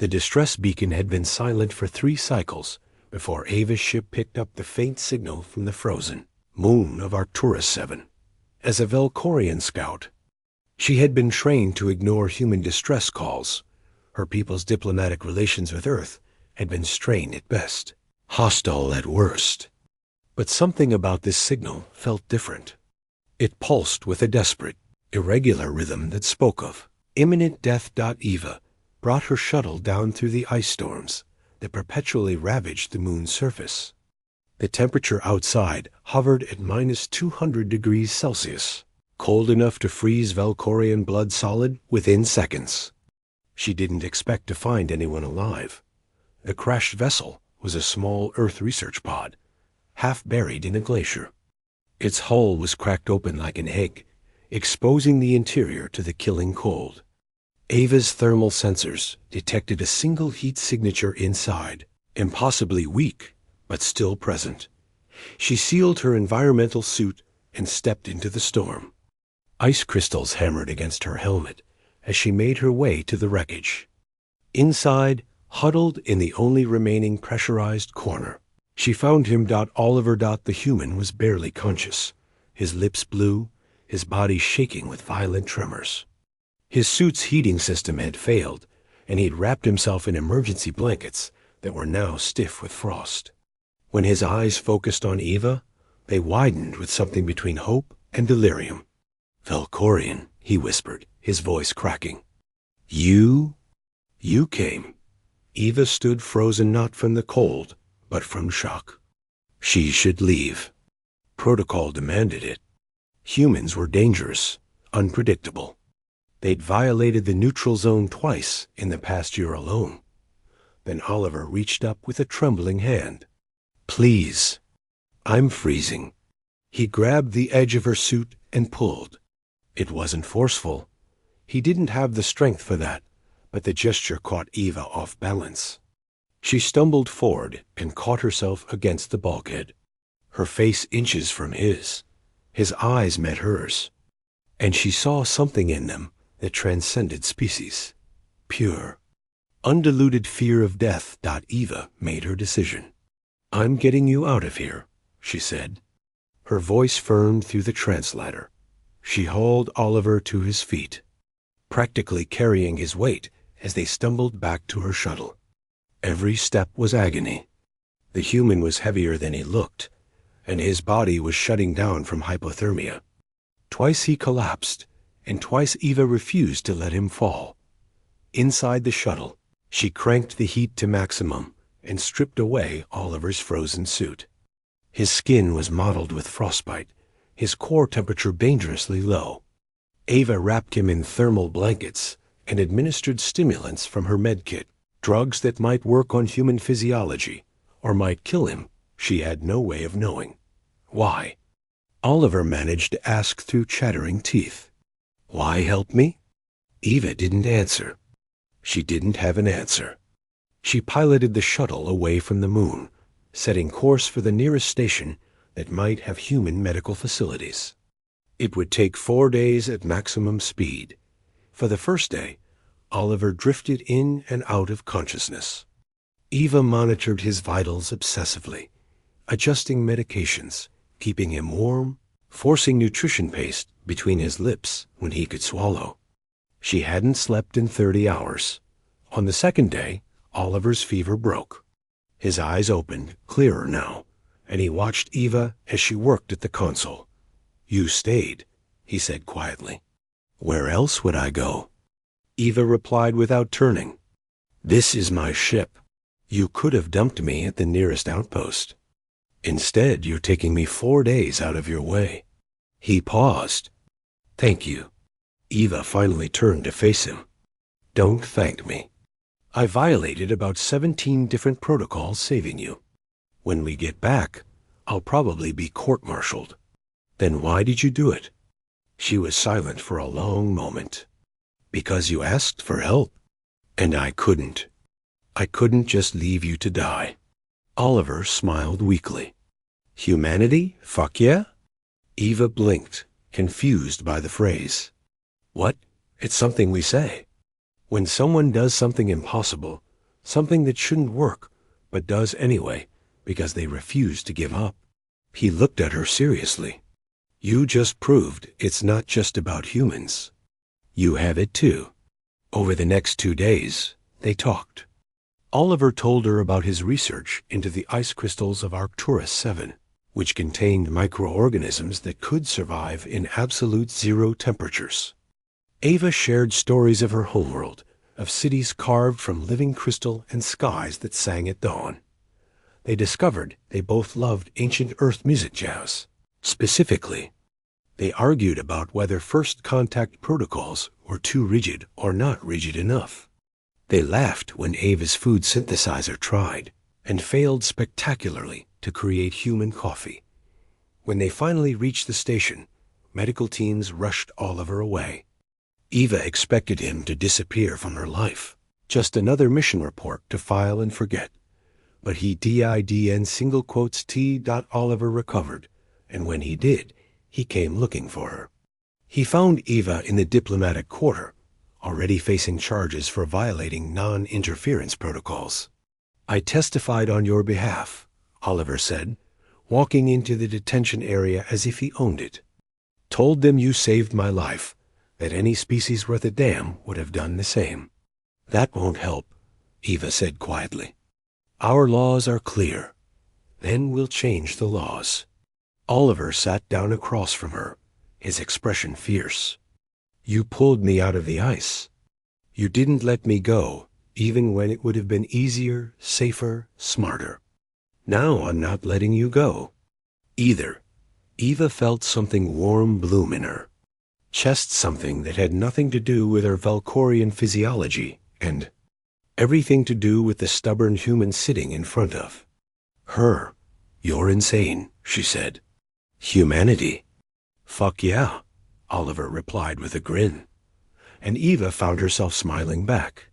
The distress beacon had been silent for 3 cycles before Ava's ship picked up the faint signal from the frozen moon of Arcturus 7. As a Velcorian scout, she had been trained to ignore human distress calls. Her people's diplomatic relations with Earth had been strained at best, hostile at worst. But something about this signal felt different. It pulsed with a desperate, irregular rhythm that spoke of imminent death. Eva brought her shuttle down through the ice storms that perpetually ravaged the moon's surface. The temperature outside hovered at -200°C, cold enough to freeze Velcorian blood solid within seconds. She didn't expect to find anyone alive. The crashed vessel was a small Earth research pod, half buried in a glacier. Its hull was cracked open like an egg, exposing the interior to the killing cold. Ava's thermal sensors detected a single heat signature inside, impossibly weak, but still present. She sealed her environmental suit and stepped into the storm. Ice crystals hammered against her helmet as she made her way to the wreckage. Inside, huddled in the only remaining pressurized corner, she found him. Oliver. The human was barely conscious, his lips blue, his body shaking with violent tremors. His suit's heating system had failed, and he'd wrapped himself in emergency blankets that were now stiff with frost. When his eyes focused on Eva, they widened with something between hope and delirium. "Velcorian," he whispered, his voice cracking. You came." Eva stood frozen not from the cold, but from shock. She should leave. Protocol demanded it. Humans were dangerous, unpredictable. They'd violated the neutral zone twice in the past year alone. Then Oliver reached up with a trembling hand. "Please. I'm freezing." He grabbed the edge of her suit and pulled. It wasn't forceful. He didn't have the strength for that, but the gesture caught Eva off balance. She stumbled forward and caught herself against the bulkhead. Her face inches from his. His eyes met hers, and she saw something in them that transcended species. Pure, undiluted fear of death. Eva made her decision. "I'm getting you out of here," she said. Her voice firmed through the translator. She hauled Oliver to his feet, practically carrying his weight as they stumbled back to her shuttle. Every step was agony. The human was heavier than he looked, and his body was shutting down from hypothermia. Twice he collapsed, and twice Eva refused to let him fall. Inside the shuttle, she cranked the heat to maximum and stripped away Oliver's frozen suit. His skin was mottled with frostbite, his core temperature dangerously low. Eva wrapped him in thermal blankets and administered stimulants from her medkit, drugs that might work on human physiology or might kill him. She had no way of knowing. Why? Oliver managed to ask through chattering teeth. "Why help me?" Eva didn't answer. She didn't have an answer. She piloted the shuttle away from the moon, setting course for the nearest station that might have human medical facilities. It would take 4 days at maximum speed. For the first day, Oliver drifted in and out of consciousness. Eva monitored his vitals obsessively, adjusting medications, keeping him warm, forcing nutrition paste between his lips when he could swallow. She hadn't slept in 30 hours. On the second day, Oliver's fever broke. His eyes opened, clearer now, and he watched Eva as she worked at the console. "You stayed," he said quietly. "Where else would I go?" Eva replied without turning. "This is my ship. You could have dumped me at the nearest outpost. Instead, you're taking me 4 days out of your way." He paused. "Thank you." Eva finally turned to face him. "Don't thank me. I violated about 17 different protocols saving you. When we get back, I'll probably be court-martialed." "Then why did you do it?" She was silent for a long moment. "Because you asked for help, and I couldn't. I couldn't just leave you to die." Oliver smiled weakly. "Humanity? Fuck yeah?" Eva blinked, confused by the phrase. "What? It's something we say. When someone does something impossible, something that shouldn't work, but does anyway, because they refuse to give up. He looked at her seriously. You just proved it's not just about humans. You have it too. Over the next 2 days, they talked. Oliver told her about his research into the ice crystals of Arcturus 7, which contained microorganisms that could survive in absolute zero temperatures. Ava shared stories of her homeworld, of cities carved from living crystal and skies that sang at dawn. They discovered they both loved ancient Earth music jazz. Specifically, they argued about whether first contact protocols were too rigid or not rigid enough. They laughed when Ava's food synthesizer tried and failed spectacularly to create human coffee. When they finally reached the station, medical teams rushed Oliver away. Eva expected him to disappear from her life, just another mission report to file and forget. But he DIDN single quotes T. Oliver recovered, and when he did, he came looking for her. He found Eva in the diplomatic quarter, already facing charges for violating non-interference protocols. I testified on your behalf, Oliver said, walking into the detention area as if he owned it. Told them you saved my life, that any species worth a damn would have done the same. That won't help, Eva said quietly. Our laws are clear. Then we'll change the laws. Oliver sat down across from her, his expression fierce. You pulled me out of the ice. You didn't let me go, even when it would have been easier, safer, smarter. Now I'm not letting you go. Either. Eva felt something warm bloom in her. Just something that had nothing to do with her Valkorian physiology and everything to do with the stubborn human sitting in front of her. You're insane, she said. Humanity. Fuck yeah, Oliver replied with a grin. And Eva found herself smiling back.